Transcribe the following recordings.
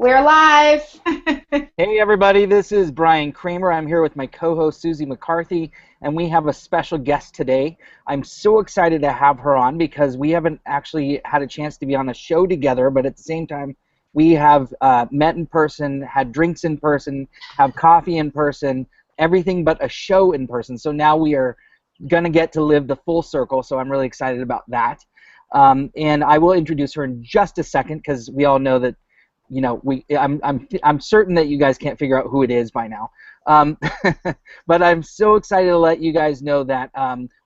We're live. Hey everybody, this is Bryan Kramer. I'm here with my co-host Suzie McCarthy, and we have a special guest today. I'm so excited to have her on because we haven't actually had a chance to be on a show together, but at the same time, we have met in person, had drinks in person, have coffee in person, everything but a show in person. So now we are going to get to live the full circle, so I'm really excited about that. And I will introduce her in just a second because we all know that I'm certain that you guys can't figure out who it is by now. But I'm so excited to let you guys know that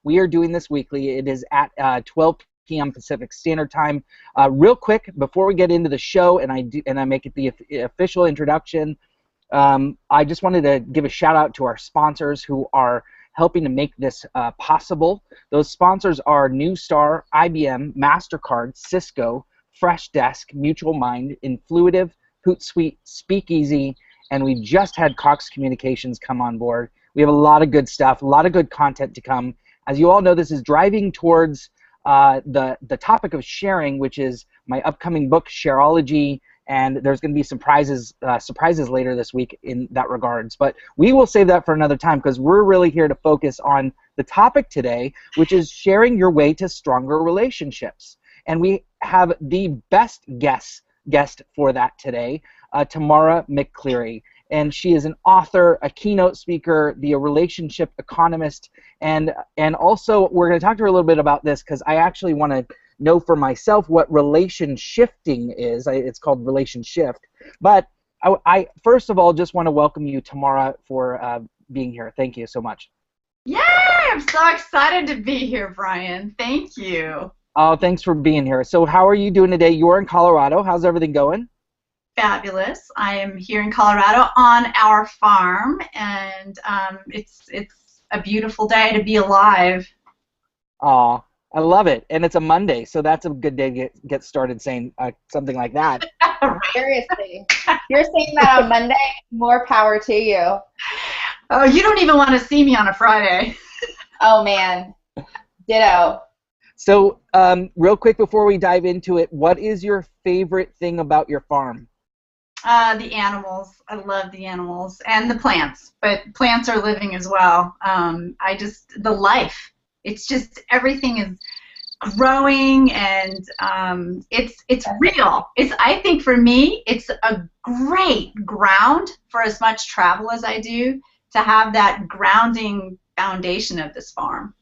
we are doing this weekly. It is at 12 p.m. Pacific Standard Time. Real quick, before we get into the show and I make it the official introduction, I just wanted to give a shout out to our sponsors who are helping to make this possible. Those sponsors are New Star, IBM, MasterCard, Cisco, Fresh Desk, Mutual Mind, Influitive, Hootsuite, Speakeasy, and we just had Cox Communications come on board. We have a lot of good stuff, a lot of good content to come. As you all know, this is driving towards the topic of sharing, which is my upcoming book, Shareology, and there's going to be surprises later this week in that regards. But we will save that for another time because we're really here to focus on the topic today, which is sharing your way to stronger relationships. And we have the best guest for that today, Tamara McCleary. And she is an author, a keynote speaker, the relationship economist, and also we're going to talk to her a little bit about this because I actually want to know for myself what relation shifting is. It's called RelationShift. But I first of all just want to welcome you, Tamara, for being here. Thank you so much. Yay! I'm so excited to be here, Bryan. Thank you. Oh, thanks for being here. So how are you doing today? You're in Colorado. How's everything going? Fabulous. I am here in Colorado on our farm, and it's a beautiful day to be alive. Aw, I love it. And it's a Monday, so that's a good day to get started saying something like that. Seriously. You're saying that on Monday? More power to you. Oh, you don't even want to see me on a Friday. Oh, man. Ditto. So, real quick before we dive into it, what is your favorite thing about your farm? The animals. I love the animals and the plants, but plants are living as well. The life. It's just everything is growing and it's real. I think for me, it's a great ground for as much travel as I do to have that grounding foundation of this farm.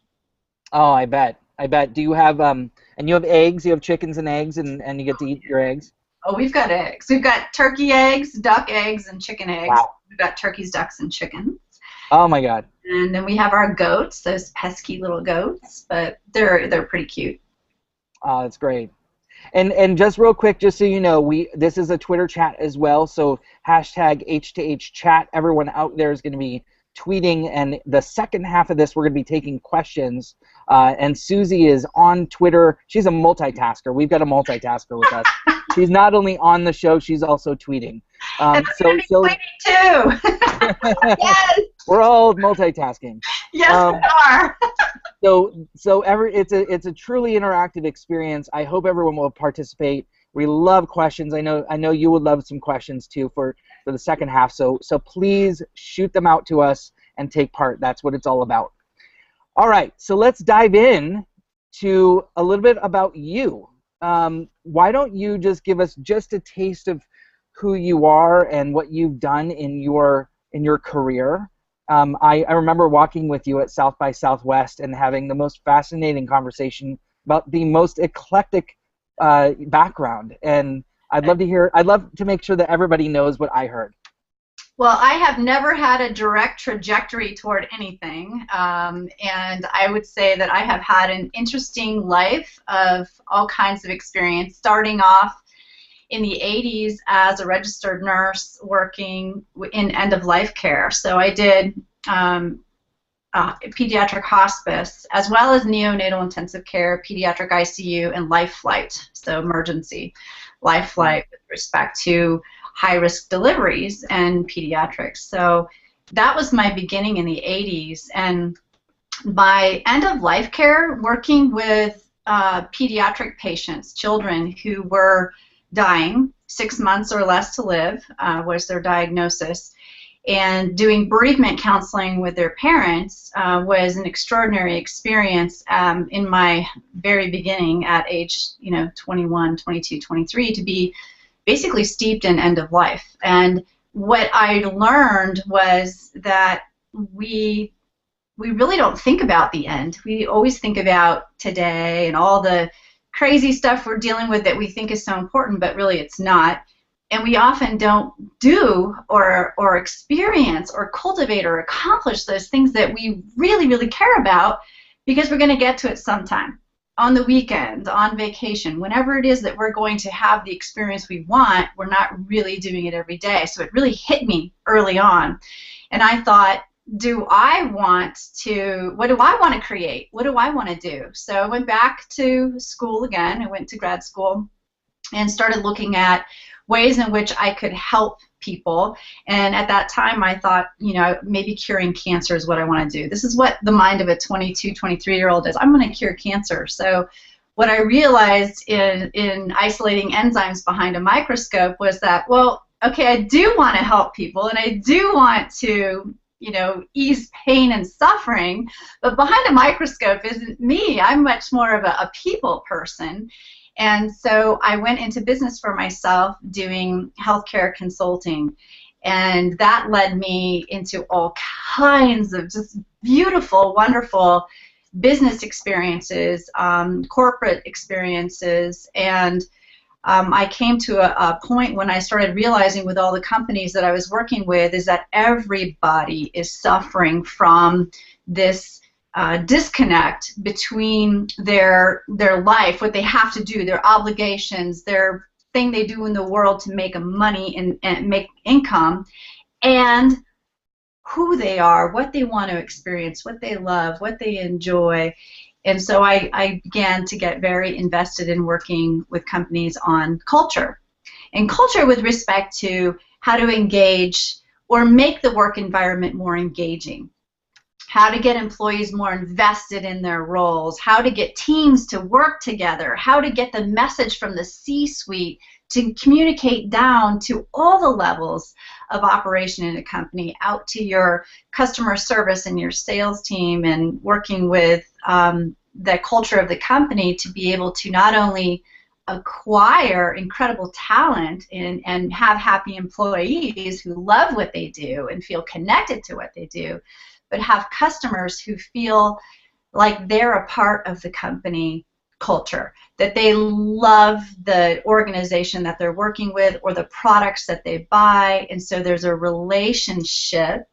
Oh, I bet. Do you have and you have eggs? You have chickens and eggs, and you get to eat your eggs? Oh, we've got eggs. We've got turkey eggs, duck eggs, and chicken eggs. Wow. We've got turkeys, ducks, and chickens. Oh my God. And then we have our goats, those pesky little goats, but they're pretty cute. Oh, that's great. And just real quick, just so you know, this is a Twitter chat as well, so hashtag H2H chat. Everyone out there is going to be tweeting, and the second half of this we're going to be taking questions, and Suzie is on Twitter. She's a multitasker. We've got a multitasker with us. She's not only on the show, she's also tweeting. And I'm tweeting too. Yes. We're all multitasking. Yes, we are. It's a truly interactive experience. I hope everyone will participate. We love questions. I know you would love some questions too for the second half. So please shoot them out to us and take part. That's what it's all about. All right, so let's dive in to a little bit about you. Why don't you just give us just a taste of who you are and what you've done in your career? I remember walking with you at South by Southwest and having the most fascinating conversation about the most eclectic background, and I'd love to make sure that everybody knows what I heard. Well, I have never had a direct trajectory toward anything, and I would say that I have had an interesting life of all kinds of experience, starting off in the 80s as a registered nurse working in end-of-life care. So I did pediatric hospice, as well as neonatal intensive care, pediatric ICU, and life flight, so emergency life flight with respect to high-risk deliveries and pediatrics. So that was my beginning in the 80s. And by end-of-life care, working with pediatric patients, children who were dying 6 months or less to live was their diagnosis. And doing bereavement counseling with their parents was an extraordinary experience in my very beginning at age 21, 22, 23 to be basically steeped in end of life. And what I learned was that we really don't think about the end. We always think about today and all the crazy stuff we're dealing with that we think is so important, but really it's not. And we often don't do or experience or cultivate or accomplish those things that we really, really care about because we're going to get to it sometime, on the weekend, on vacation, whenever it is that we're going to have the experience we want. We're not really doing it every day. So it really hit me early on. And I thought, what do I want to create? What do I want to do? So I went back to school again. I went to grad school and started looking at ways in which I could help people. And at that time, I thought, maybe curing cancer is what I want to do. This is what the mind of a 22, 23-year-old is. I'm going to cure cancer. So what I realized in isolating enzymes behind a microscope was that, well, okay, I do want to help people, and I do want to ease pain and suffering, but behind a microscope isn't me. I'm much more of a people person. And so I went into business for myself doing healthcare consulting, and that led me into all kinds of just beautiful, wonderful business experiences, corporate experiences, and I came to a point when I started realizing with all the companies that I was working with is that everybody is suffering from this disconnect between their life, what they have to do, their obligations, their thing they do in the world to make money and make income, and who they are, what they want to experience, what they love, what they enjoy. And so I began to get very invested in working with companies on culture. And culture with respect to how to engage or make the work environment more engaging, how to get employees more invested in their roles, how to get teams to work together, how to get the message from the C-suite to communicate down to all the levels of operation in a company, out to your customer service and your sales team, and working with the culture of the company to be able to not only acquire incredible talent and have happy employees who love what they do and feel connected to what they do, but have customers who feel like they're a part of the company culture, that they love the organization that they're working with or the products that they buy, and so there's a relationship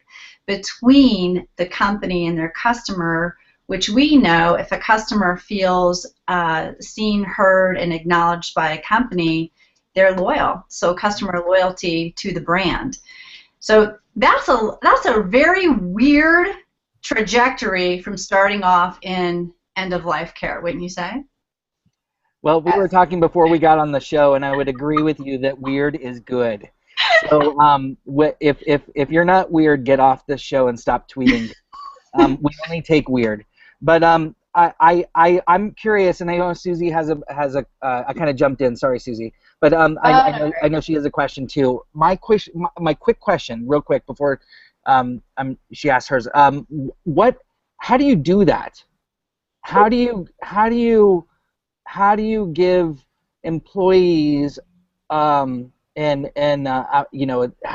between the company and their customer, which we know if a customer feels seen, heard, and acknowledged by a company, they're loyal. So customer loyalty to the brand. So that's a very weird trajectory from starting off in end-of-life care, wouldn't you say? Well, we were talking before we got on the show, and I would agree with you that weird is good. So if you're not weird, get off this show and stop tweeting. We only take weird. But I'm curious, and I know Suzie has a I kind of jumped in. Sorry, Suzie. But I know she has a question too. My quick question, real quick, before she asks hers. How do you do that? How do you give employees how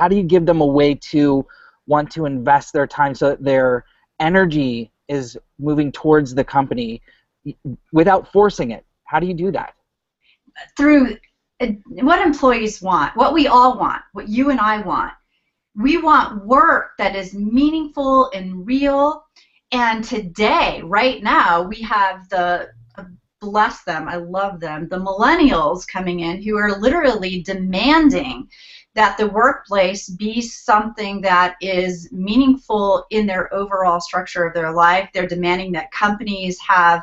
do you give them a way to want to invest their time so that their energy is moving towards the company without forcing it? How do you do that? Through what employees want, what we all want, what you and I want. We want work that is meaningful and real. And today, right now, we have bless them, I love them, the millennials coming in who are literally demanding that the workplace be something that is meaningful in their overall structure of their life. They're demanding that companies have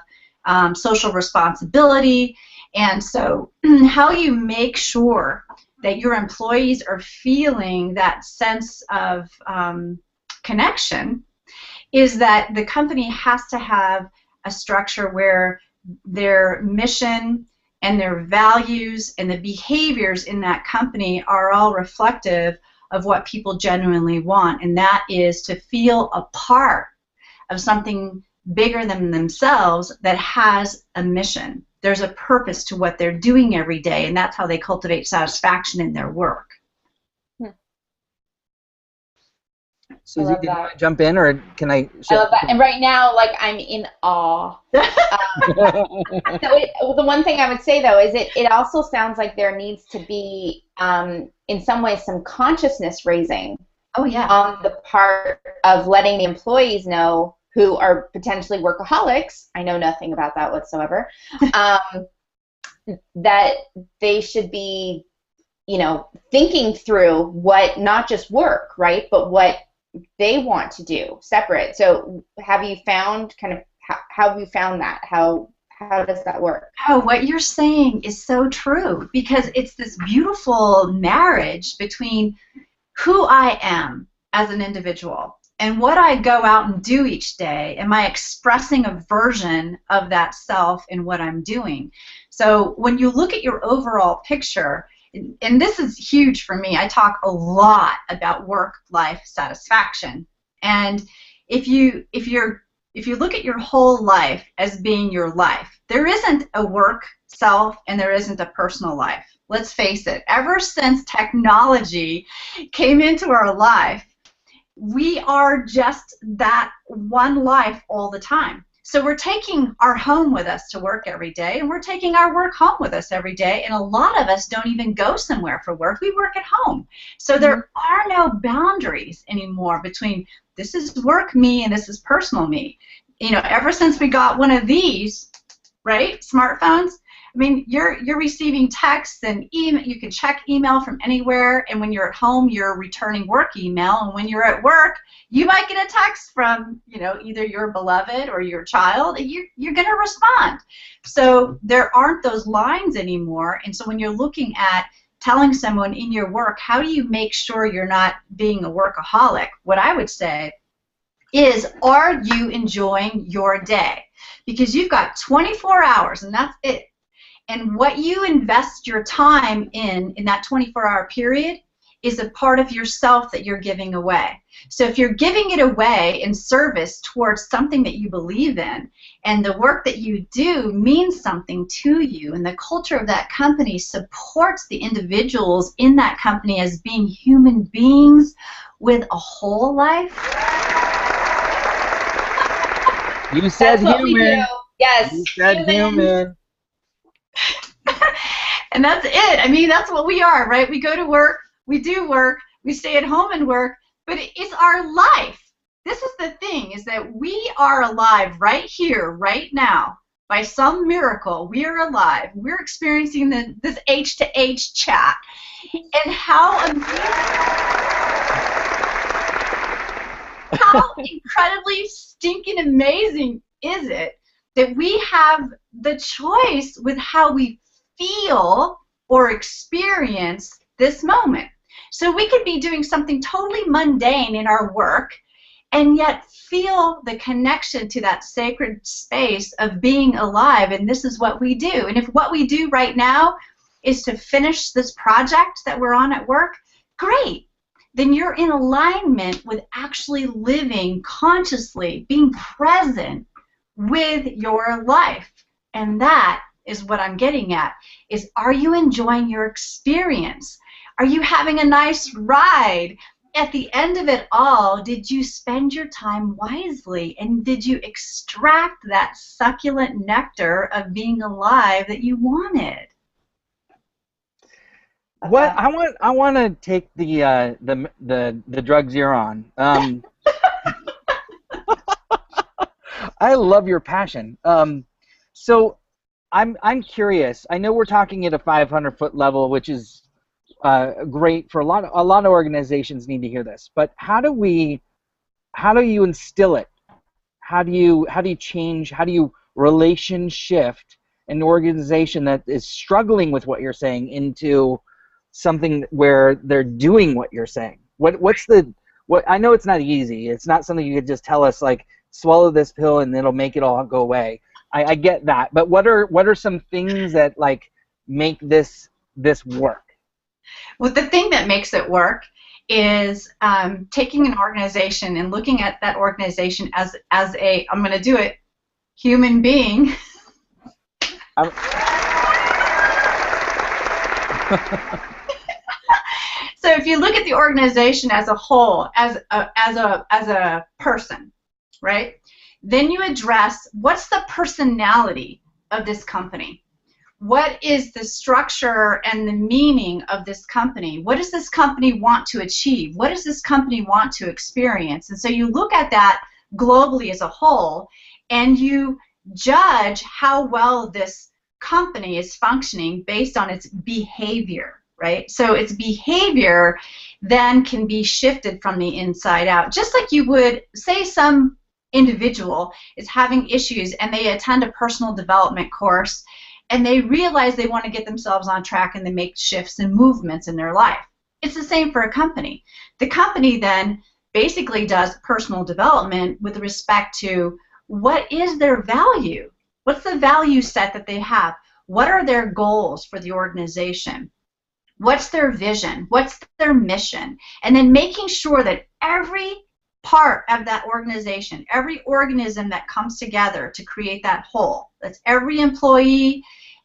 social responsibility. And so how you make sure that your employees are feeling that sense of connection is that the company has to have a structure where their mission and their values and the behaviors in that company are all reflective of what people genuinely want, and that is to feel a part of something bigger than themselves that has a mission. There's a purpose to what they're doing every day, and that's how they cultivate satisfaction in their work. Suzie, do you want to jump in, or can I? I love that. And right now, like, I'm in awe. The one thing I would say, though, is it also sounds like there needs to be, in some ways, some consciousness raising. Oh, yeah. On the part of letting the employees know, who are potentially workaholics, I know nothing about that whatsoever, that they should be, thinking through what, not just work, right, but what they want to do separate. So have you found how have you found that? How does that work? Oh, what you're saying is so true, because it's this beautiful marriage between who I am as an individual and what I go out and do each day. Am I expressing a version of that self in what I'm doing? So when you look at your overall picture, and this is huge for me, I talk a lot about work-life satisfaction. And if you look at your whole life as being your life, there isn't a work self and there isn't a personal life. Let's face it, ever since technology came into our life, we are just that one life all the time. So we're taking our home with us to work every day, and we're taking our work home with us every day, and a lot of us don't even go somewhere for work. We work at home. So there are no boundaries anymore between this is work me and this is personal me. Ever since we got one of these, right, smartphones, I mean, you're receiving texts and email. You can check email from anywhere, and when you're at home, you're returning work email, and when you're at work, you might get a text from, either your beloved or your child, and you're going to respond. So there aren't those lines anymore, and so when you're looking at telling someone in your work, how do you make sure you're not being a workaholic? What I would say is, are you enjoying your day? Because you've got 24 hours, and that's it. And what you invest your time in that 24-hour period is a part of yourself that you're giving away. So if you're giving it away in service towards something that you believe in, and the work that you do means something to you, and the culture of that company supports the individuals in that company as being human beings with a whole life. You said human. Yes. You said human. And that's it. I mean, that's what we are, right? We go to work, we do work, we stay at home and work, but it's our life. This is the thing, is that we are alive right here, right now. By some miracle, we are alive. We're experiencing this H-to-H chat. And how amazing, how incredibly stinking amazing is it that we have the choice with how we feel or experience this moment. So we could be doing something totally mundane in our work and yet feel the connection to that sacred space of being alive, and this is what we do. And if what we do right now is to finish this project that we're on at work, great. Then you're in alignment with actually living consciously, being present with your life. And that is what I'm getting at, is, are you enjoying your experience? Are you having a nice ride? At the end of it all, did you spend your time wisely, and did you extract that succulent nectar of being alive that you wanted? What I want to take the drugs you're on. I love your passion. So I'm curious. I know we're talking at a 500-foot level, which is great for a lot of organizations need to hear this. But how do you instill it? How do you change? How do you RelationShift an organization that is struggling with what you're saying into something where they're doing what you're saying? What I know it's not easy. It's not something you could just tell us like swallow this pill and it'll make it all go away. I get that, but what are some things that like make this work? Well, the thing that makes it work is taking an organization and looking at that organization as a, I'm going to do it, human being. So if you look at the organization as a whole, as a person, right? Then you address what's the personality of this company. What is the structure and the meaning of this company? What does this company want to achieve? What does this company want to experience? And so you look at that globally as a whole, and you judge how well this company is functioning based on its behavior, right? So its behavior then can be shifted from the inside out. Just like you would say some individual is having issues and they attend a personal development course and they realize they want to get themselves on track and they make shifts and movements in their life. It's the same for a company. The company then basically does personal development with respect to what is their value? What's the value set that they have? What are their goals for the organization? What's their vision? What's their mission? And then making sure that every part of that organization, every organism that comes together to create that whole, that's every employee,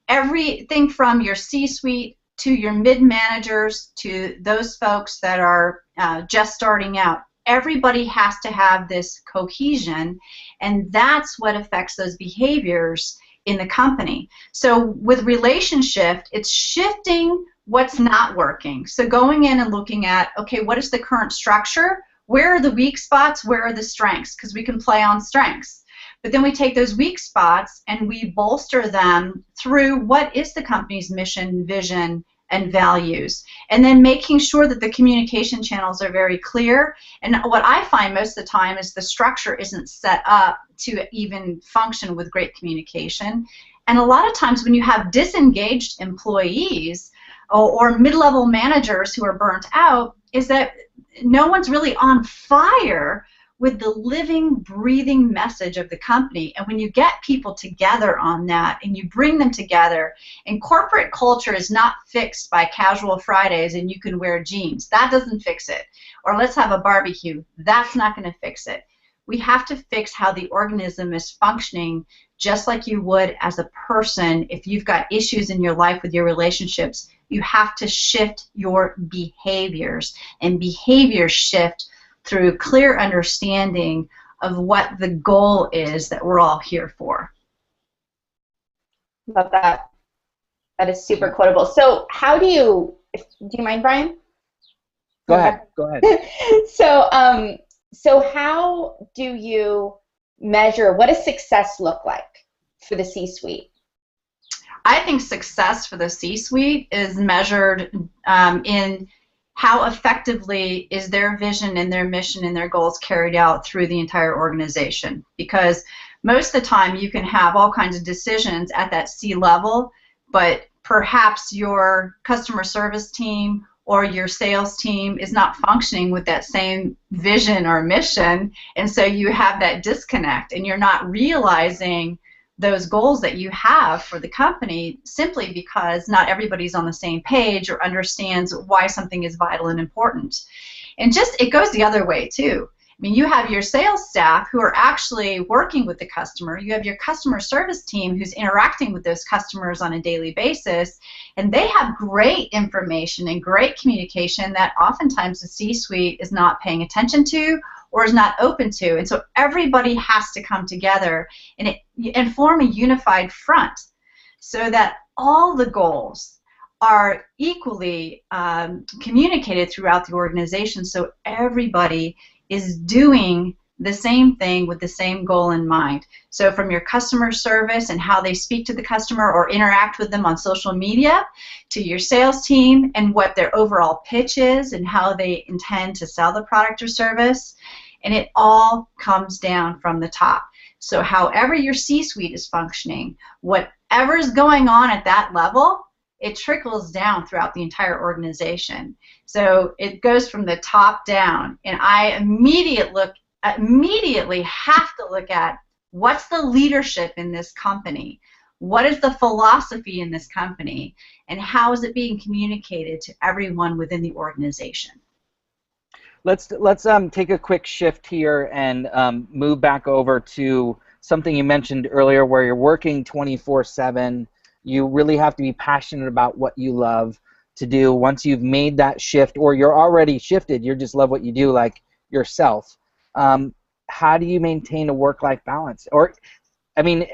everything from your C-suite to your mid-managers to those folks that are just starting out, everybody has to have this cohesion, and that's what affects those behaviors in the company. So with RelationShift, it's shifting what's not working. So going in and looking at, okay, what is the current structure? Where are the weak spots? Where are the strengths? Because we can play on strengths. But then we take those weak spots and we bolster them through what is the company's mission, vision, and values. And then making sure that the communication channels are very clear. And what I find most of the time is the structure isn't set up to even function with great communication. And a lot of times when you have disengaged employees or mid-level managers who are burnt out, is that no one's really on fire with the living, breathing message of the company. And when you get people together on that and you bring them together, and corporate culture is not fixed by casual Fridays and you can wear jeans. That doesn't fix it. Or let's have a barbecue. That's not going to fix it. We have to fix how the organism is functioning, just like you would as a person. If you've got issues in your life with your relationships, you have to shift your behaviors, and behaviors shift through clear understanding of what the goal is that we're all here for. Love that. That is super quotable. So how do you mind, Bryan? Go ahead. Go ahead. So how do you measure, what does success look like for the C-suite? I think success for the C-suite is measured in how effectively is their vision and their mission and their goals carried out through the entire organization. Because most of the time you can have all kinds of decisions at that C level, but perhaps your customer service team or your sales team is not functioning with that same vision or mission, and so you have that disconnect and you're not realizing those goals that you have for the company simply because not everybody's on the same page or understands why something is vital and important. And just, it goes the other way too. I mean, you have your sales staff who are actually working with the customer. You have your customer service team who's interacting with those customers on a daily basis, and they have great information and great communication that oftentimes the C-suite is not paying attention to or is not open to. And so everybody has to come together and form a unified front so that all the goals are equally communicated throughout the organization, so everybody is doing the same thing with the same goal in mind. So from your customer service and how they speak to the customer or interact with them on social media, to your sales team and what their overall pitch is and how they intend to sell the product or service, and it all comes down from the top. So however your C-suite is functioning, whatever's going on at that level, it trickles down throughout the entire organization. So it goes from the top down, and I immediately have to look at What's the leadership in this company? What is the philosophy in this company? And how is it being communicated to everyone within the organization? Let's take a quick shift here and move back over to something you mentioned earlier, where you're working 24/7. You really have to be passionate about what you love to do. Once you've made that shift, or you're already shifted, you just love what you do, like yourself. How do you maintain a work-life balance? Or, I mean,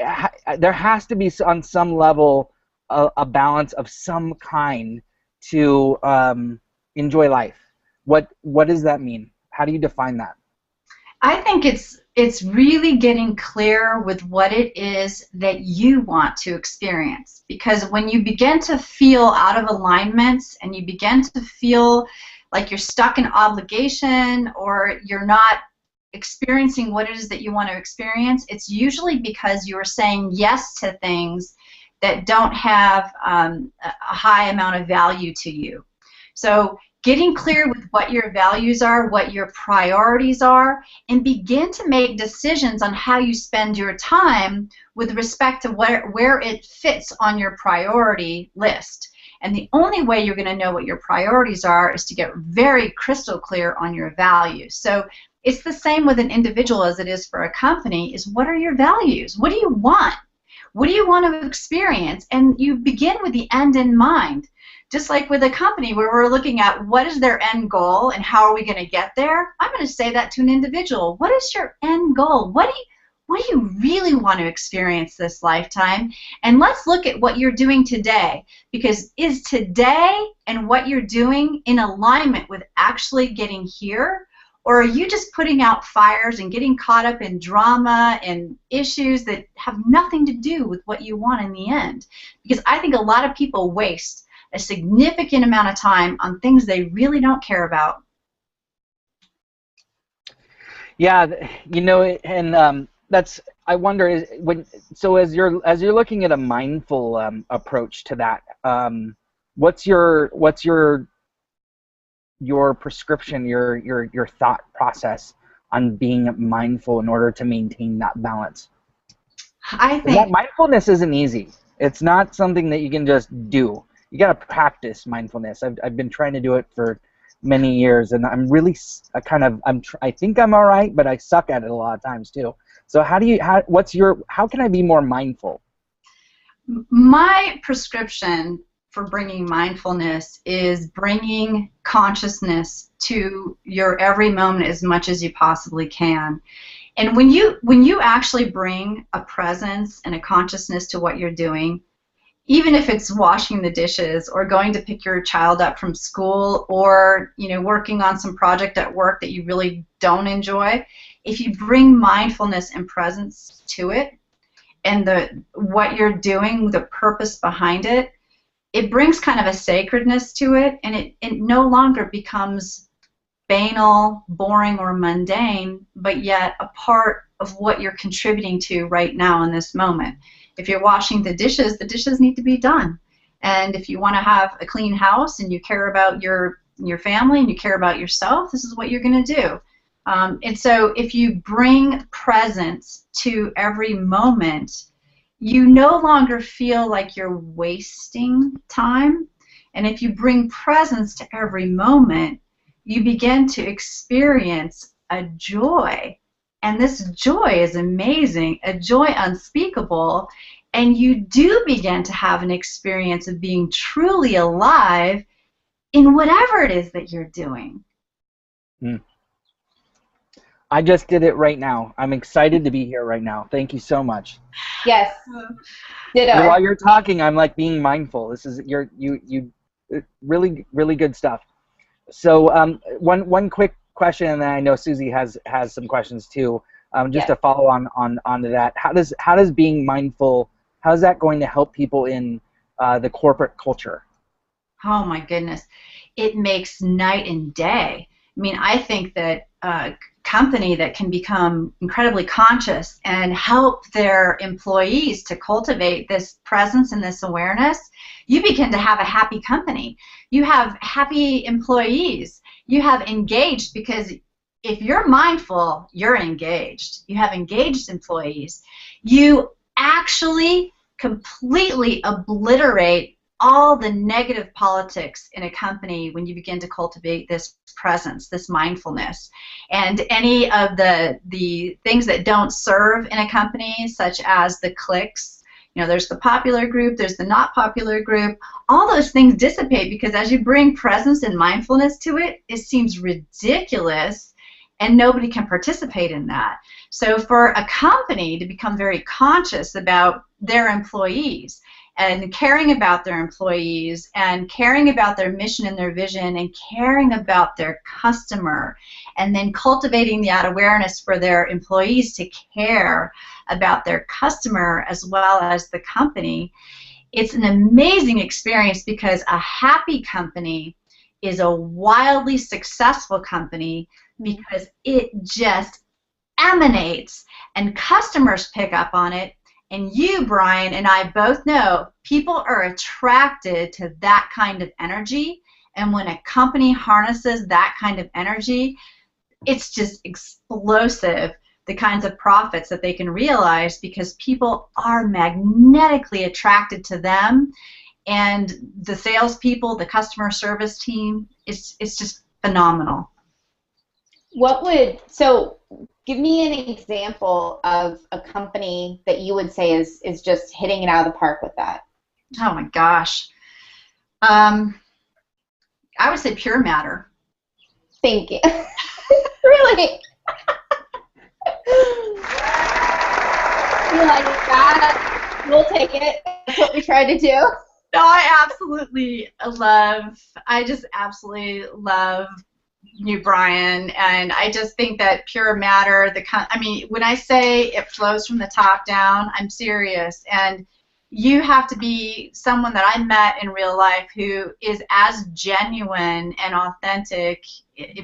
there has to be, on some level, a balance of some kind to enjoy life. What does that mean? How do you define that? I think it's really getting clear with what it is that you want to experience. Because when you begin to feel out of alignment and you begin to feel like you're stuck in obligation, or you're not experiencing what it is that you want to experience, it's usually because you are saying yes to things that don't have a high amount of value to you. So getting clear with what your values are, what your priorities are, and begin to make decisions on how you spend your time with respect to where it fits on your priority list. And the only way you're going to know what your priorities are is to get very crystal clear on your values. So it's the same with an individual as it is for a company, is what are your values? What do you want? What do you want to experience? And you begin with the end in mind. Just like with a company where we're looking at what is their end goal and how are we going to get there, I'm going to say that to an individual. What is your end goal? What do you really want to experience this lifetime? And let's look at what you're doing today, because is today and what you're doing in alignment with actually getting here? Or are you just putting out fires and getting caught up in drama and issues that have nothing to do with what you want in the end? Because I think a lot of people waste a significant amount of time on things they really don't care about. Yeah, you know, and that's, I wonder, is so as you're looking at a mindful approach to that, what's your prescription, your thought process on being mindful in order to maintain that balance? I think that mindfulness isn't easy. It's not something that you can just do. You got to practice mindfulness. I've been trying to do it for many years, and I'm really I think I'm all right, but I suck at it a lot of times too. So how can I be more mindful? My prescription for bringing mindfulness is bringing consciousness to your every moment as much as you possibly can. And when you actually bring a presence and a consciousness to what you're doing, even if it's washing the dishes or going to pick your child up from school, or working on some project at work that you really don't enjoy, if you bring mindfulness and presence to it, and what you're doing, the purpose behind it, it brings kind of a sacredness to it, and it no longer becomes banal, boring, or mundane, but yet a part of what you're contributing to right now in this moment. If you're washing the dishes need to be done. And if you want to have a clean house and you care about your family and you care about yourself, this is what you're going to do. And so if you bring presence to every moment, you no longer feel like you're wasting time. And if you bring presence to every moment, you begin to experience a joy. And this joy is amazing, a joy unspeakable, and you do begin to have an experience of being truly alive in whatever it is that you're doing. I just did it right now. I'm excited to be here right now. Thank you so much. Yes. Ditto. While you're talking, I'm like being mindful. This is you really, really good stuff. So one quick question, and then I know Suzie has some questions too. Just to follow onto that, how does being mindful, how is that going to help people in the corporate culture? Oh my goodness, it makes night and day. I mean, I think that a company that can become incredibly conscious and help their employees to cultivate this presence and this awareness, you begin to have a happy company. You have happy employees. You have engaged, because if you're mindful, you're engaged. You have engaged employees. You actually completely obliterate all the negative politics in a company when you begin to cultivate this presence, this mindfulness. And any of the things that don't serve in a company, such as the cliques, you know, there's the popular group, there's the not popular group, all those things dissipate because as you bring presence and mindfulness to it, it seems ridiculous and nobody can participate in that. So for a company to become very conscious about their employees and caring about their employees and caring about their mission and their vision and caring about their customer and then cultivating that awareness for their employees to care about their customer as well as the company, it's an amazing experience because a happy company is a wildly successful company because it just emanates and customers pick up on it. And you, Bryan, and I both know people are attracted to that kind of energy. And when a company harnesses that kind of energy, it's just explosive, the kinds of profits that they can realize because people are magnetically attracted to them. And the salespeople, the customer service team, it's just phenomenal. So give me an example of a company that you would say is just hitting it out of the park with that. Oh my gosh. I would say Pure Matter. Thank you. Really? You like that? We'll take it. That's what we try to do. No, I just absolutely love you, Bryan, and I just think that Pure Matter, when I say it flows from the top down, I'm serious, and you have to be someone that I met in real life who is as genuine and authentic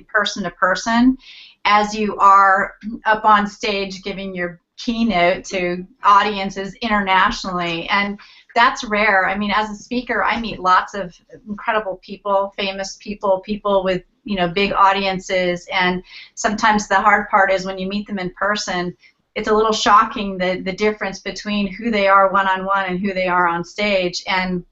person to person as you are up on stage giving your keynote to audiences internationally, and that's rare. I mean, as a speaker, I meet lots of incredible people, famous people, people with, you know, big audiences, and sometimes the hard part is when you meet them in person, it's a little shocking the difference between who they are one-on-one and who they are on stage. And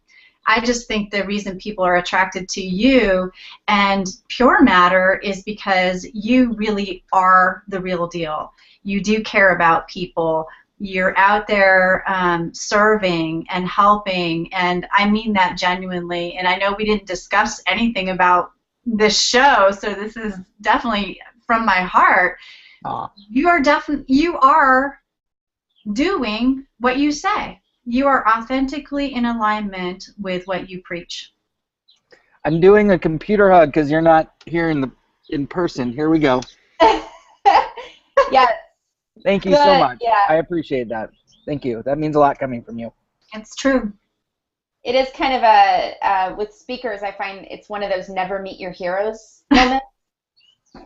I just think the reason people are attracted to you and Pure Matter is because you really are the real deal. You do care about people. You're out there serving and helping, and I mean that genuinely. And I know we didn't discuss anything about this show, so this is definitely from my heart. You are doing what you say. You are authentically in alignment with what you preach. I'm doing a computer hug because you're not here in person. Here we go. Yes. Thank you so much. Yeah. I appreciate that. Thank you. That means a lot coming from you. It's true. It is kind of with speakers, I find it's one of those never meet your heroes moments.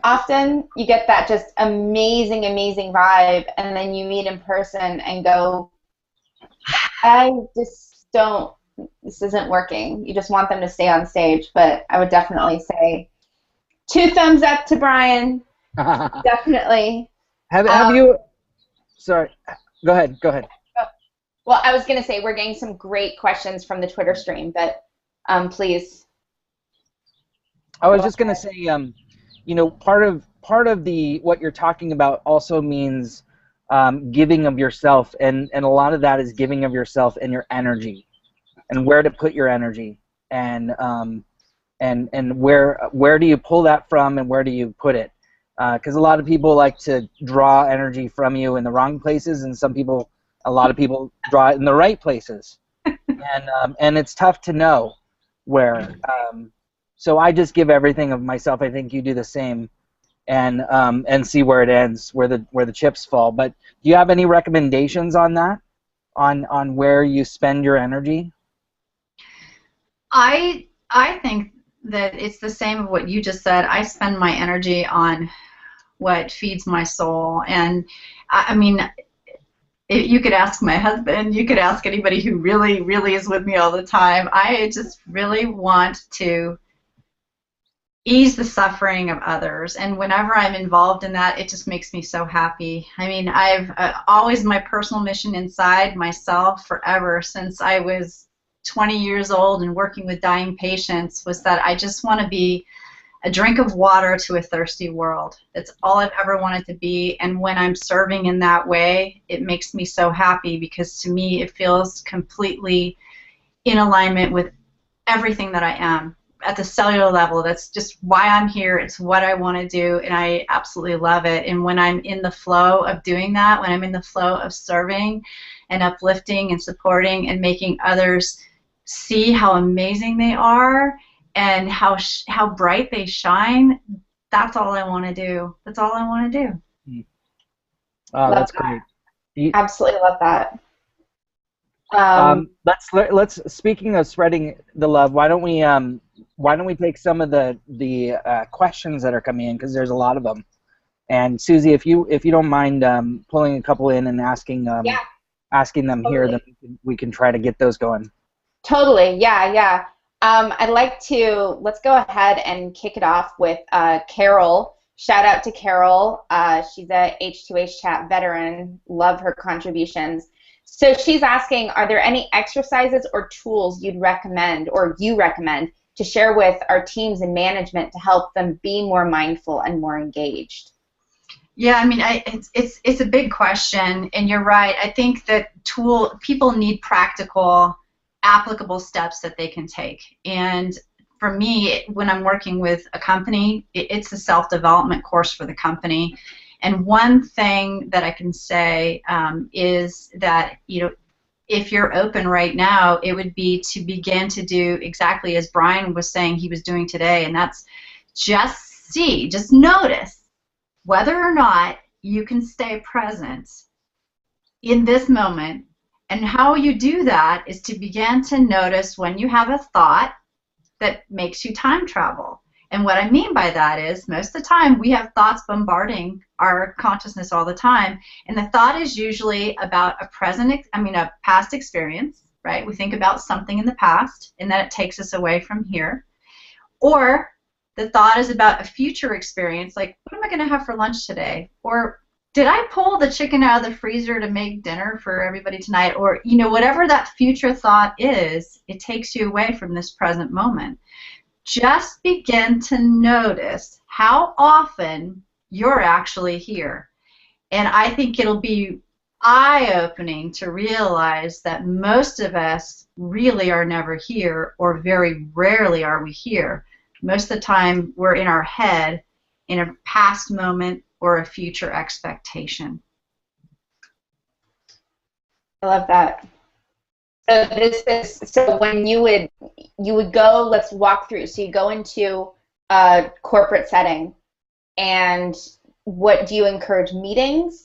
Often you get that just amazing, amazing vibe, and then you meet in person and go, I just don't, this isn't working. You just want them to stay on stage, but I would definitely say 2 thumbs up to Bryan. Definitely. Have you, sorry, go ahead. Well, I was going to say we're getting some great questions from the Twitter stream, but please. I was just going to say, you know, part of what you're talking about also means giving of yourself, and a lot of that is giving of yourself and your energy, and where to put your energy, and where do you pull that from, and where do you put it? Because a lot of people like to draw energy from you in the wrong places, and a lot of people draw it in the right places, and it's tough to know where. So I just give everything of myself. I think you do the same, and see where it ends, where the chips fall. But do you have any recommendations on that, on where you spend your energy? I think that it's the same of what you just said. I spend my energy on what feeds my soul, and I mean, you could ask my husband, you could ask anybody who really, really is with me all the time. I just really want to ease the suffering of others. And whenever I'm involved in that, it just makes me so happy. I mean, I've always, my personal mission inside myself forever since I was 20 years old and working with dying patients was that I just want to be a drink of water to a thirsty world. That's all I've ever wanted to be. And when I'm serving in that way, it makes me so happy because to me it feels completely in alignment with everything that I am at the cellular level. That's just why I'm here. It's what I want to do, and I absolutely love it. And when I'm in the flow of doing that, when I'm in the flow of serving and uplifting and supporting and making others see how amazing they are and how bright they shine, that's all I want to do. That's all I want to do. Oh, that's great. Absolutely love that. Let's speaking of spreading the love, why don't we take some of the questions that are coming in, because there's a lot of them. And Suzie, if you don't mind pulling a couple in and asking them totally. Here, then we can try to get those going. Totally, yeah. I'd like to, let's go ahead and kick it off with Carol. Shout out to Carol. She's a H2H chat veteran. Love her contributions. So she's asking, are there any exercises or tools you'd recommend or you recommend to share with our teams and management to help them be more mindful and more engaged? Yeah, I mean, it's a big question, and you're right. I think that people need practical, applicable steps that they can take. And for me, when I'm working with a company, it's a self-development course for the company. And one thing that I can say is that, if you're open right now, it would be to begin to do exactly as Bryan was saying he was doing today, and that's just notice whether or not you can stay present in this moment. And how you do that is to begin to notice when you have a thought that makes you time travel. And what I mean by that is most of the time we have thoughts bombarding our consciousness all the time, and the thought is usually about a past experience, right? We think about something in the past and then it takes us away from here. Or the thought is about a future experience, like what am I going to have for lunch today? Or did I pull the chicken out of the freezer to make dinner for everybody tonight? Or, whatever that future thought is, it takes you away from this present moment. Just begin to notice how often you're actually here. And I think it'll be eye-opening to realize that most of us really are never here, or very rarely are we here. Most of the time we're in our head in a past moment or a future expectation. I love that. So when you would go, let's walk through. So you go into a corporate setting, and what do you encourage meetings?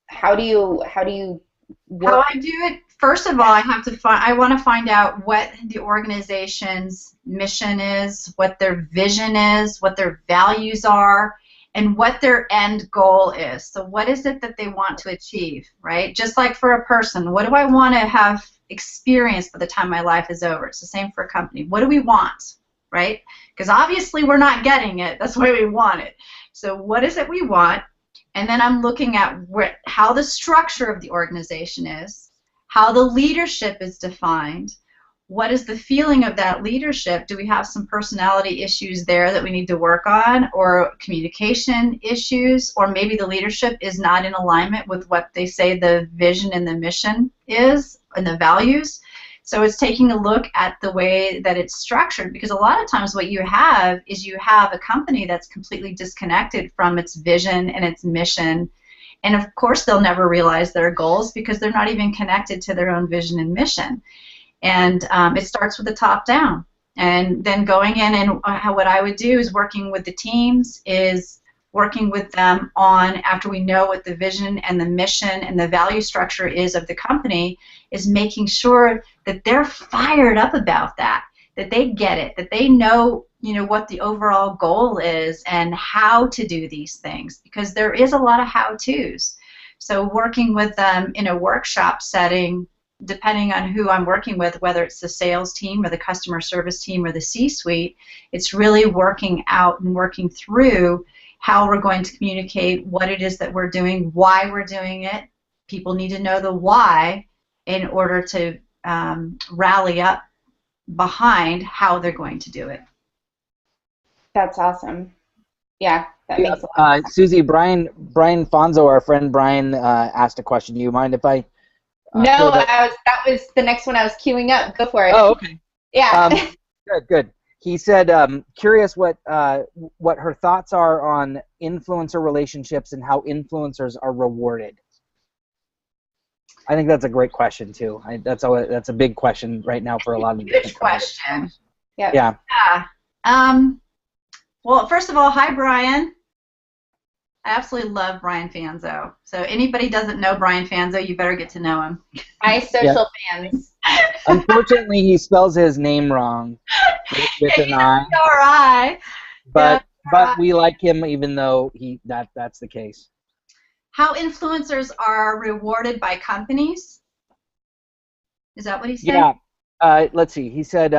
How do you work? How I do it, first of all, I want to find out what the organization's mission is, what their vision is, what their values are, and what their end goal is. So what is it that they want to achieve, right? Just like for a person, what do I want to have experienced by the time my life is over? It's the same for a company. What do we want, right? Because obviously we're not getting it. That's why we want it. So what is it we want? And then I'm looking at how the structure of the organization is, how the leadership is defined, what is the feeling of that leadership? Do we have some personality issues there that we need to work on, or communication issues, or maybe the leadership is not in alignment with what they say the vision and the mission is and the values? So it's taking a look at the way that it's structured, because a lot of times what you have is you have a company that's completely disconnected from its vision and its mission, and of course they'll never realize their goals because they're not even connected to their own vision and mission. And it starts with the top down, and then going in, and what I would do is working with the teams, is working with them on, after we know what the vision and the mission and the value structure is of the company, is making sure that they're fired up about that they get it, that they know, what the overall goal is and how to do these things, because there is a lot of how-tos. So working with them in a workshop setting depending on who I'm working with, whether it's the sales team or the customer service team or the C-suite, it's really working out and working through how we're going to communicate what it is that we're doing, why we're doing it. People need to know the why in order to rally up behind how they're going to do it. That's awesome. Yeah, that makes a lot of sense. Suzie, Brian Fonzo, our friend Brian, asked a question. Do you mind if I? No, that was the next one I was queuing up. Go for it. Oh, okay. Yeah. Good. He said, curious what her thoughts are on influencer relationships and how influencers are rewarded. I think that's a great question too. That's a big question right now for a lot of different Good question. Yeah. Well, first of all, hi Brian. I absolutely love Brian Fanzo. So anybody doesn't know Brian Fanzo, you better get to know him. Hi, social fans. Unfortunately, he spells his name wrong with an I. R-I. But we like him even though that's the case. How influencers are rewarded by companies? Is that what he said? Yeah. Let's see. He said,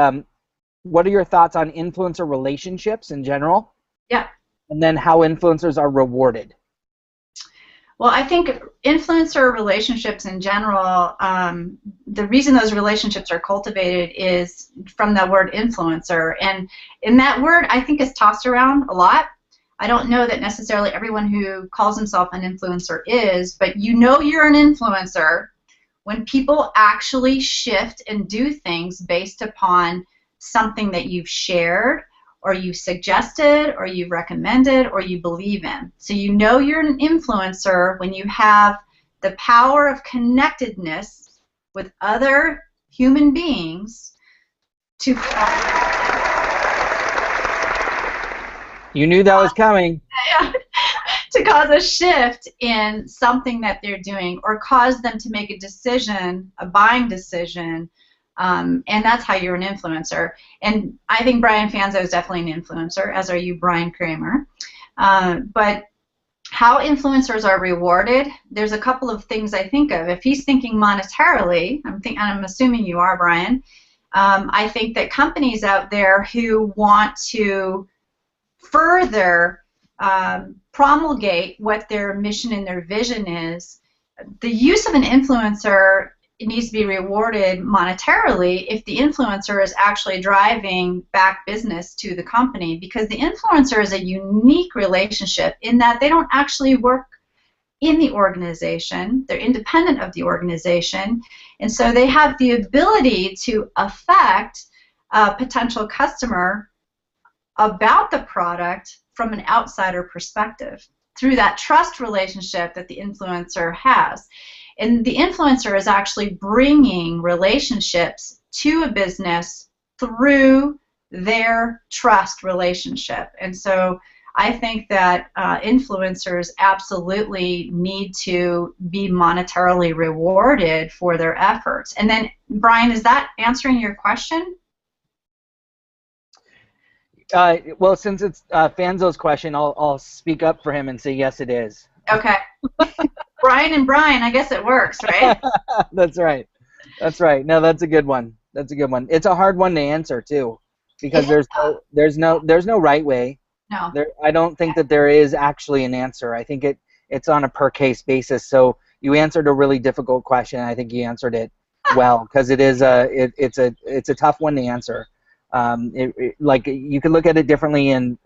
what are your thoughts on influencer relationships in general? Yeah. And then how influencers are rewarded. Well, I think influencer relationships in general, the reason those relationships are cultivated is from the word influencer. And in that word, I think is tossed around a lot. I don't know that necessarily everyone who calls himself an influencer is, but you know you're an influencer when people actually shift and do things based upon something that you've shared or you suggested or you recommended or you believe in. So you know you're an influencer when you have the power of connectedness with other human beings to You knew that was coming. to cause a shift in something that they're doing or cause them to make a decision, a buying decision, and that's how you're an influencer. And I think Brian Fanzo is definitely an influencer, as are you, Brian Kramer. But how influencers are rewarded, there's a couple of things I think of. If he's thinking monetarily, I'm assuming you are, Brian, I think that companies out there who want to further promulgate what their mission and their vision is, the use of an influencer needs to be rewarded monetarily if the influencer is actually driving back business to the company, because the influencer is a unique relationship in that they don't actually work in the organization. They're independent of the organization, and so they have the ability to affect a potential customer about the product from an outsider perspective through that trust relationship that the influencer has. And the influencer is actually bringing relationships to a business through their trust relationship. And so I think that influencers absolutely need to be monetarily rewarded for their efforts. And then, Brian, is that answering your question? Well, since it's Fanzo's question, I'll speak up for him and say yes, it is. Okay. Brian and Brian, I guess it works, right? That's right. That's right. No, that's a good one. That's a good one. It's a hard one to answer too, because there's no right way. No. I don't think that there is actually an answer. I think it's on a per case basis. So you answered a really difficult question. I think you answered it well, because it's a tough one to answer. Like you can look at it differently in,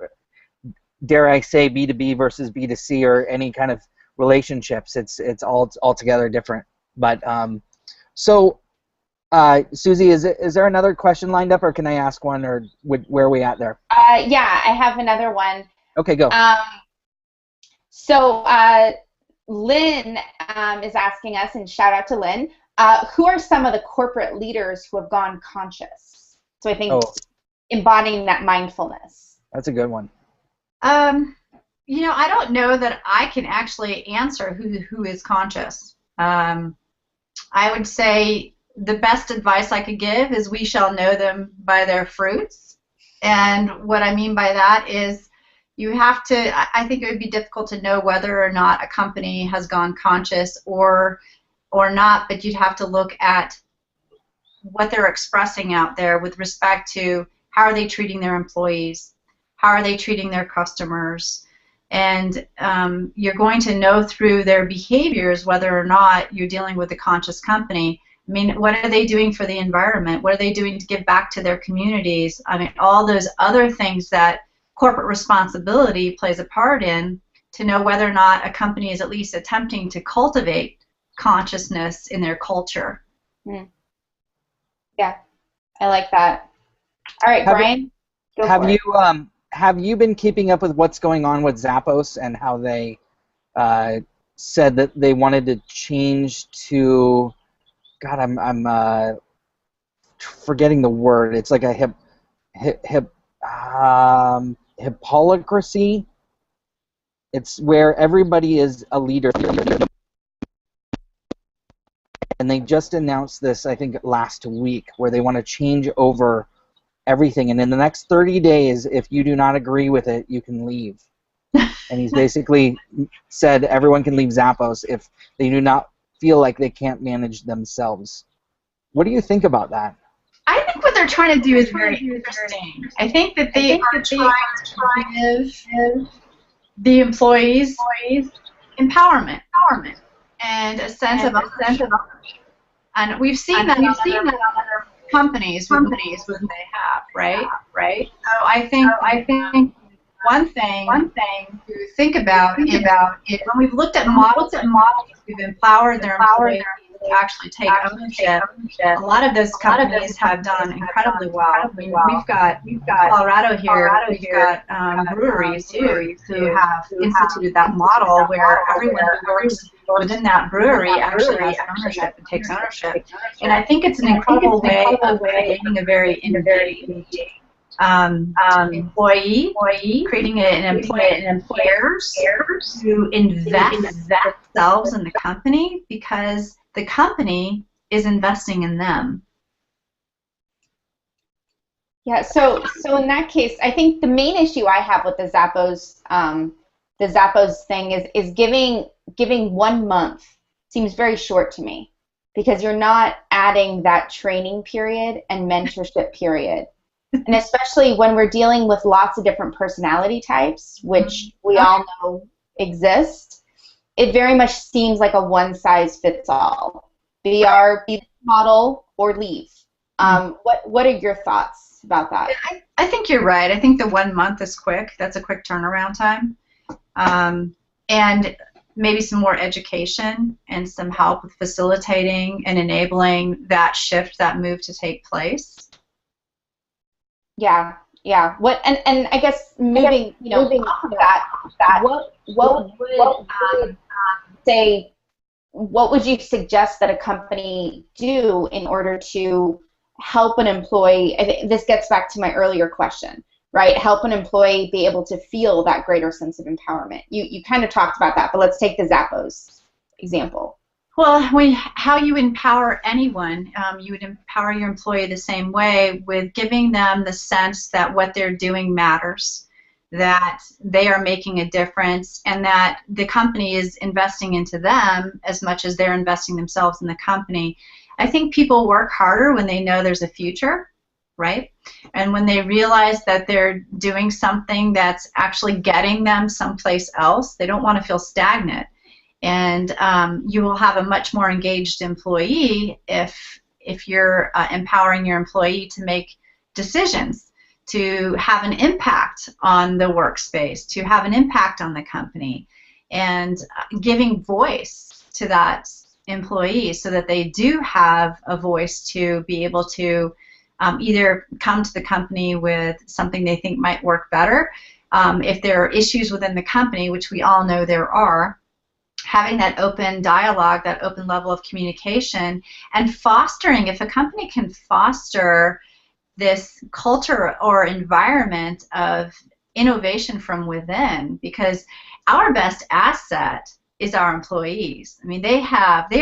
dare I say, B2B versus B2C or any kind of relationships. It's altogether different. But so Suzie, is there another question lined up, or can I ask one, or where are we at there? Yeah, I have another one. Okay, go. So Lynn is asking us, and shout out to Lynn, who are some of the corporate leaders who have gone conscious? So I think embodying that mindfulness. That's a good one. You know, I don't know that I can actually answer who is conscious. I would say the best advice I could give is we shall know them by their fruits. And what I mean by that is you have to, I think it would be difficult to know whether or not a company has gone conscious or not, but you'd have to look at what they're expressing out there with respect to how are they treating their employees, how are they treating their customers, and you're going to know through their behaviors whether or not you're dealing with a conscious company. I mean, what are they doing for the environment? What are they doing to give back to their communities? I mean, all those other things that corporate responsibility plays a part in, to know whether or not a company is at least attempting to cultivate consciousness in their culture. Mm. Yeah, I like that. All right, Bryan, go for it. Have you been keeping up with what's going on with Zappos and how they said that they wanted to change to, God, I'm forgetting the word. It's like a hypocrisy. It's where everybody is a leader. And they just announced this, I think, last week, where they want to change over everything. And in the next 30 days, if you do not agree with it, you can leave. And he's basically said everyone can leave Zappos if they do not feel like they can't manage themselves. What do you think about that? I think what they're trying to do is very interesting. I think that they are trying to give the employees empowerment and a sense of ownership. And we've seen that in other companies when they have, right? So I think one thing to think about is when we've looked at models, we've empowered their employees to actually take ownership. A lot of those companies have done incredibly well. I mean, we've got Colorado here. We've got breweries too who have instituted that model where everyone who works within that brewery actually has ownership and takes ownership. And I think it's an incredible way of creating a very engaged employee, creating an employer to invest themselves in the company because the company is investing in them. Yeah, so in that case, I think the main issue I have with the Zappos thing is giving 1 month seems very short to me, because you're not adding that training period and mentorship period. And especially when we're dealing with lots of different personality types, which we all know exist, it very much seems like a one-size-fits-all. Be the model or leave. What are your thoughts about that? I think you're right. I think the 1 month is quick. That's a quick turnaround time. And maybe some more education and some help with facilitating and enabling that shift, that move to take place. Yeah. What and I guess moving off of that, what would you suggest that a company do in order to help an employee? I think this gets back to my earlier question, right? Help an employee be able to feel that greater sense of empowerment. You kind of talked about that, but let's take the Zappos example. Well, how you empower anyone, you would empower your employee the same way, with giving them the sense that what they're doing matters, that they are making a difference, and that the company is investing into them as much as they're investing themselves in the company. I think people work harder when they know there's a future, right? And when they realize that they're doing something that's actually getting them someplace else, they don't want to feel stagnant. And you will have a much more engaged employee if you're empowering your employee to make decisions, to have an impact on the workspace, to have an impact on the company, and giving voice to that employee so that they do have a voice to be able to either come to the company with something they think might work better. If there are issues within the company, which we all know there are, having that open dialogue, that open level of communication, and fostering, if a company can foster this culture or environment of innovation from within, because our best asset is our employees. I mean, they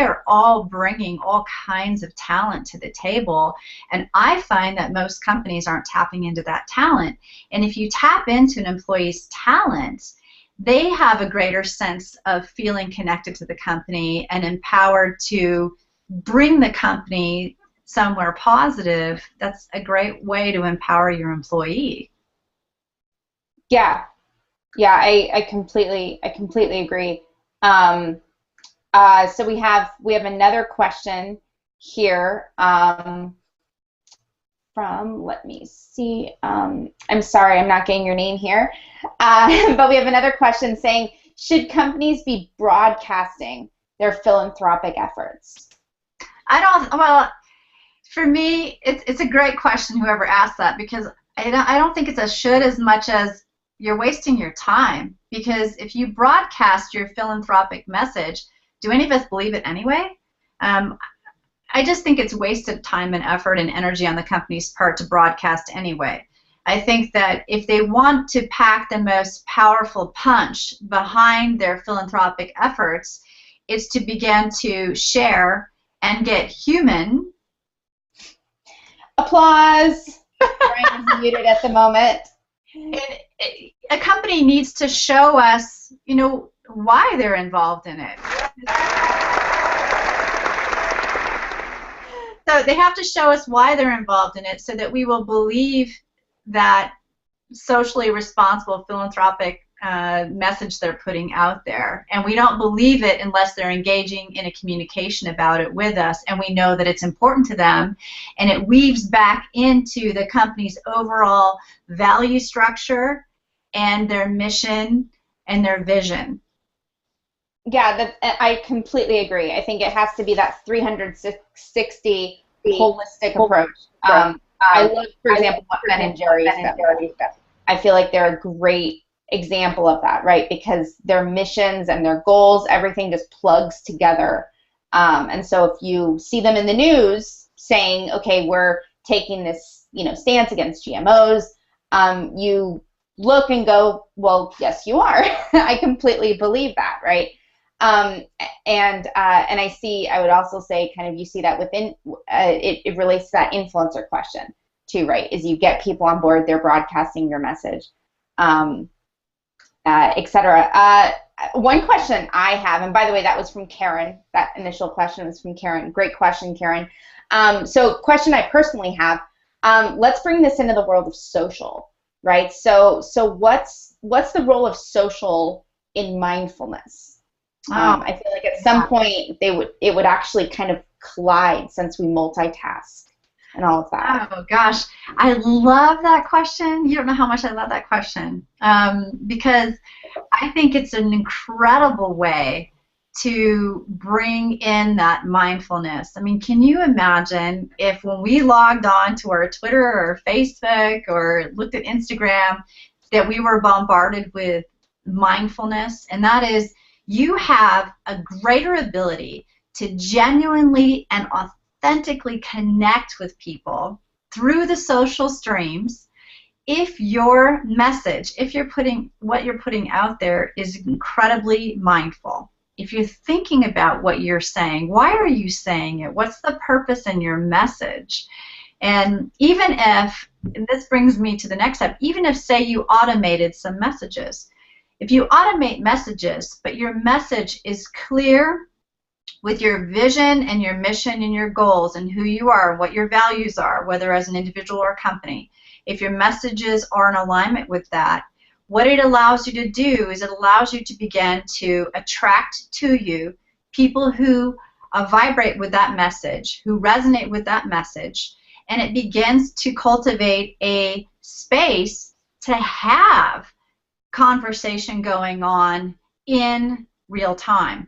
are all bringing all kinds of talent to the table, and I find that most companies aren't tapping into that talent. And if you tap into an employee's talent, they have a greater sense of feeling connected to the company and empowered to bring the company somewhere positive, that's a great way to empower your employee. Yeah, I completely agree. So we have another question here from, let me see, I'm sorry, I'm not getting your name here, but we have another question saying, should companies be broadcasting their philanthropic efforts? Well, for me, it's a great question, whoever asked that, because I don't think it's a should as much as you're wasting your time. Because if you broadcast your philanthropic message, do any of us believe it anyway? I just think it's wasted time and effort and energy on the company's part to broadcast anyway. I think that if they want to pack the most powerful punch behind their philanthropic efforts, it's to begin to share and get human. Applause. Brian's muted at the moment. A company needs to show us, why they're involved in it. So they have to show us why they're involved in it so that we will believe that socially responsible philanthropic message they're putting out there. And we don't believe it unless they're engaging in a communication about it with us, and we know that it's important to them, and it weaves back into the company's overall value structure and their mission and their vision. Yeah, I completely agree. I think it has to be that 360 holistic approach. I love, for example, what Ben and Jerry's does. I feel like they're a great example of that, right? Because their missions and their goals, everything just plugs together. And so if you see them in the news saying, okay, we're taking this, stance against GMOs, you look and go, well, yes, you are. I completely believe that, right? And I would also say kind of you see that within, it relates to that influencer question too, right? Is you get people on board, they're broadcasting your message, etc. One question I have, and by the way, that was from Karen, that initial question was from Karen. Great question, Karen. So question I personally have, let's bring this into the world of social, right? So what's the role of social in mindfulness? I feel like at some point it would actually kind of collide since we multitask and all of that. Oh gosh, I love that question. You don't know how much I love that question, because I think it's an incredible way to bring in that mindfulness. I mean, can you imagine if when we logged on to our Twitter or Facebook or looked at Instagram that we were bombarded with mindfulness? And that is, you have a greater ability to genuinely and authentically connect with people through the social streams if your message, if what you're putting out there is incredibly mindful. If you're thinking about what you're saying, why are you saying it? What's the purpose in your message? And even if, and this brings me to the next step, even if, say, you automated some messages, if you automate messages, but your message is clear with your vision and your mission and your goals and who you are, what your values are, whether as an individual or a company, if your messages are in alignment with that, what it allows you to do is it allows you to begin to attract to you people who vibrate with that message, who resonate with that message, and it begins to cultivate a space to have conversation going on in real time.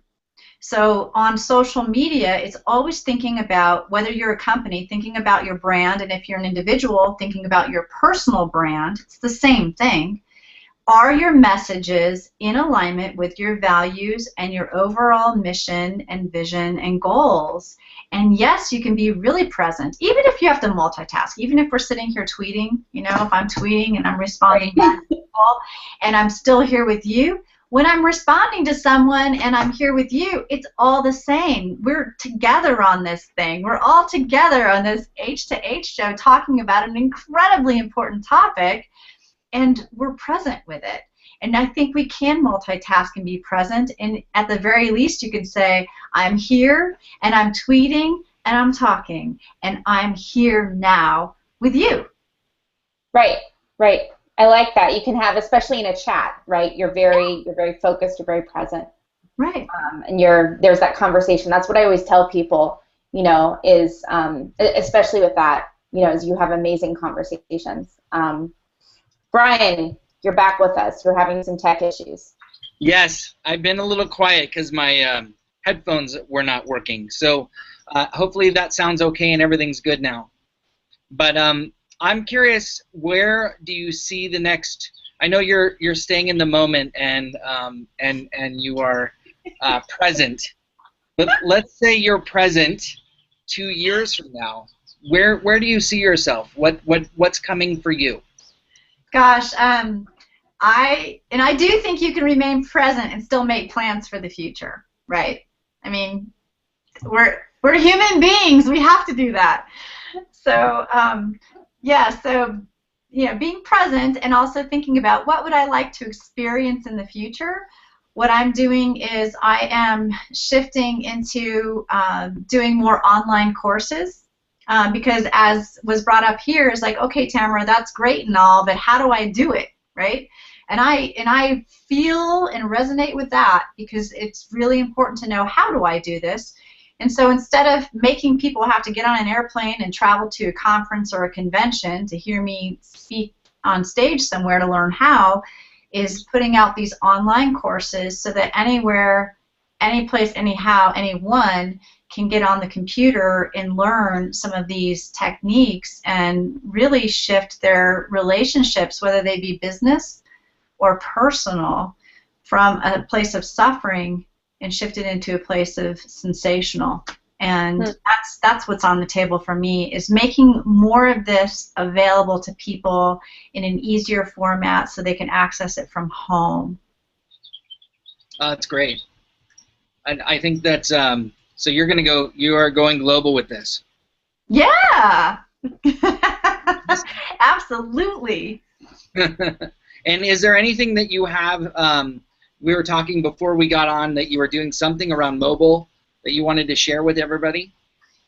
So on social media, it's always thinking about, whether you're a company, thinking about your brand, and if you're an individual, thinking about your personal brand. It's the same thing. Are your messages in alignment with your values and your overall mission and vision and goals? And yes, you can be really present, even if you have to multitask, even if we're sitting here tweeting, if I'm tweeting and I'm responding back to people and I'm still here with you. When I'm responding to someone and I'm here with you, it's all the same. We're together on this thing. We're all together on this H to H show talking about an incredibly important topic, and we're present with it. And I think we can multitask and be present, and at the very least you can say, I'm here and I'm tweeting and I'm talking, and I'm here now with you. Right, right. I like that. You can have, especially in a chat, right? You're very focused, you're very present. Right. And there's that conversation. That's what I always tell people, is especially with that, is you have amazing conversations. Brian, you're back with us. We're having some tech issues. Yes, I've been a little quiet because my headphones were not working. So hopefully that sounds okay and everything's good now. But I'm curious, where do you see the next? I know you're staying in the moment and you are present. But let's say you're present 2 years from now. Where do you see yourself? What's coming for you? Gosh, I do think you can remain present and still make plans for the future, right? I mean, we're human beings. We have to do that. So being present and also thinking about what would I like to experience in the future. What I'm doing is I am shifting into doing more online courses. Because as was brought up here, is like, okay, Tamara, that's great and all, but how do I do it, right? And I feel and resonate with that because it's really important to know, how do I do this? And so instead of making people have to get on an airplane and travel to a conference or a convention to hear me speak on stage somewhere to learn how, is putting out these online courses so that anywhere, any place, anyhow, anyone can get on the computer and learn some of these techniques and really shift their relationships, whether they be business or personal, from a place of suffering and shift it into a place of sensational. And that's what's on the table for me, is making more of this available to people in an easier format so they can access it from home. That's great. I think that's so you are going global with this. Yeah. Absolutely. And is there anything that you have, we were talking before we got on that you were doing something around mobile that you wanted to share with everybody?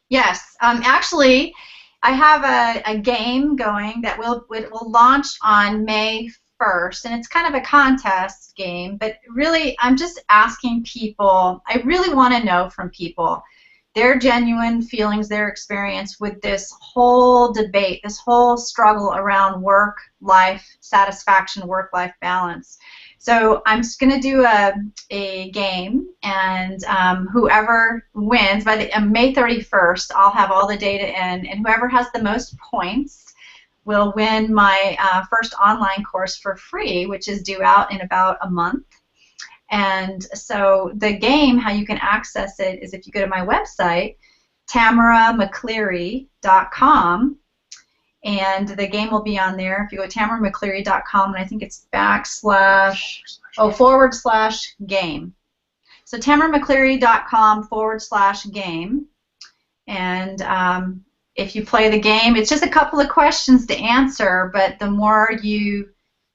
Yes. Actually, I have a game going that will launch on May 1st, and it's kind of a contest game, but really I'm just asking people, I really want to know from people their genuine feelings, their experience with this whole debate, this whole struggle around work-life satisfaction, work-life balance. So I'm just going to do a game, and whoever wins, by the May 31st, I'll have all the data in, and whoever has the most points will win my first online course for free, which is due out in about a month. And so the game, how you can access it, is if you go to my website, tamaramccleary.com, and the game will be on there. If you go to tamaramccleary.com, and I think it's /game. So tamaramccleary.com/game, and if you play the game, it's just a couple of questions to answer, but the more you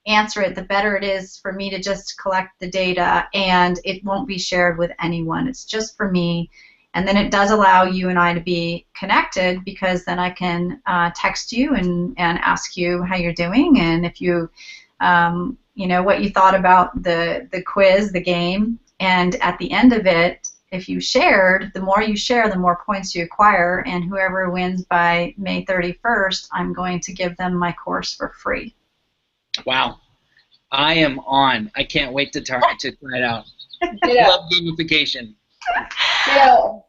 answer it, the better it is for me to just collect the data, and it won't be shared with anyone. It's just for me, and then it does allow you and I to be connected, because then I can text you and ask you how you're doing, and if you, what you thought about the quiz, the game, and at the end of it, if you shared, the more you share, the more points you acquire, and whoever wins by May 31st, I'm going to give them my course for free. Wow. I am on. I can't wait to try it out. I love gamification.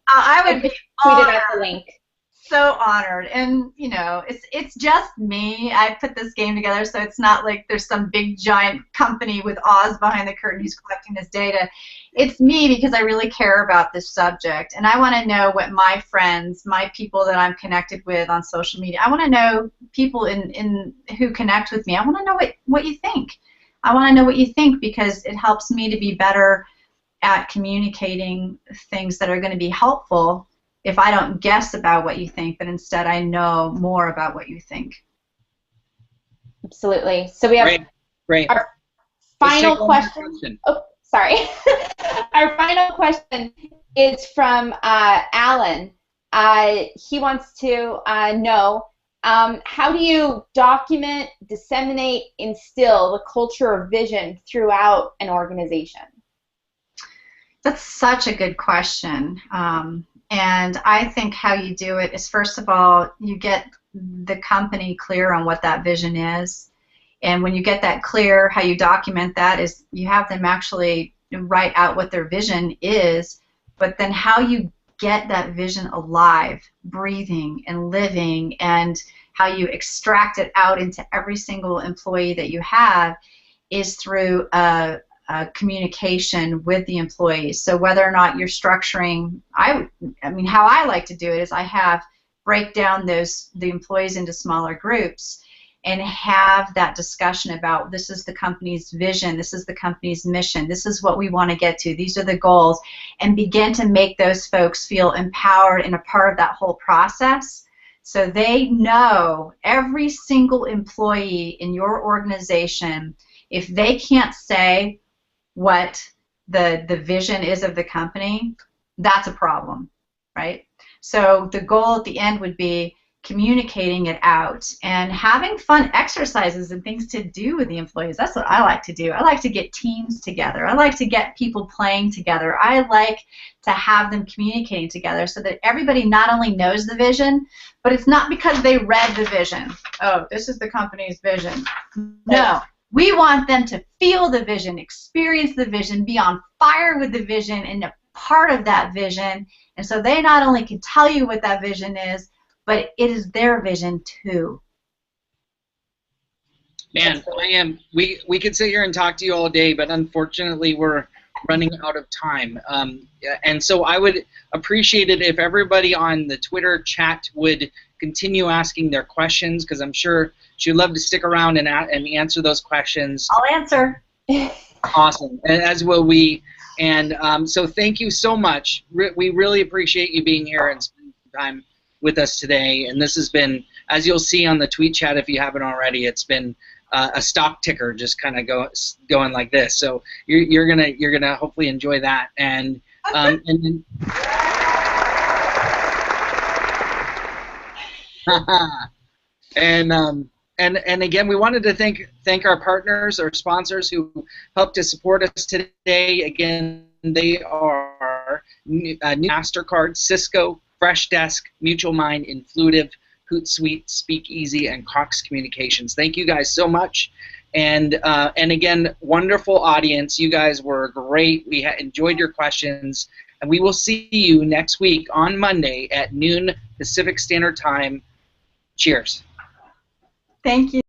I would be tweeted out the link. So honored, and it's just me. I put this game together, so it's not like there's some big giant company with Oz behind the curtain who's collecting this data. It's me, because I really care about this subject, and I want to know what my friends, my people that I'm connected with on social media, I want to know people who connect with me. I want to know what you think. I want to know what you think, because it helps me to be better at communicating things that are going to be helpful if I don't guess about what you think, but instead I know more about what you think. Absolutely. So we have great. Our final question. Oh, sorry. Our final question is from Alan. he wants to know, how do you document, disseminate, instill the culture of vision throughout an organization? That's such a good question. And I think how you do it is, first of all, you get the company clear on what that vision is. And when you get that clear, how you document that is you have them actually write out what their vision is, but then how you get that vision alive, breathing and living, and how you extract it out into every single employee that you have is through communication with the employees. So whether or not you're structuring, I mean, how I like to do it is I break down the employees into smaller groups and have that discussion about, this is the company's vision, this is the company's mission, this is what we want to get to, these are the goals, and begin to make those folks feel empowered and a part of that whole process, so they know, every single employee in your organization, if they can't say what the vision is of the company, that's a problem, right? So the goal at the end would be communicating it out and having fun exercises and things to do with the employees. That's what I like to do. I like to get teams together. I like to get people playing together. I like to have them communicating together so that everybody not only knows the vision, but it's not because they read the vision. Oh, this is the company's vision. No. We want them to feel the vision, experience the vision, be on fire with the vision, and a part of that vision. And so they not only can tell you what that vision is, but it is their vision too. Man, we could sit here and talk to you all day, but unfortunately we're running out of time. And so I would appreciate it if everybody on the Twitter chat would continue asking their questions, because I'm sure she'd love to stick around and answer those questions. I'll answer. Awesome, and as will we. And so thank you so much. We really appreciate you being here and spending some time with us today. And this has been, as you'll see on the tweet chat if you haven't already, it's been a stock ticker just kind of going like this. So you're gonna hopefully enjoy that. And and again, we wanted to thank our partners, our sponsors who helped to support us today. Again, they are MasterCard, Cisco, Fresh Desk, Mutual Mind, Influitive, Hootsuite, Speakeasy, and Cox Communications. Thank you guys so much. And again, wonderful audience. You guys were great. We enjoyed your questions. And we will see you next week on Monday at noon Pacific Standard Time. Cheers. Thank you.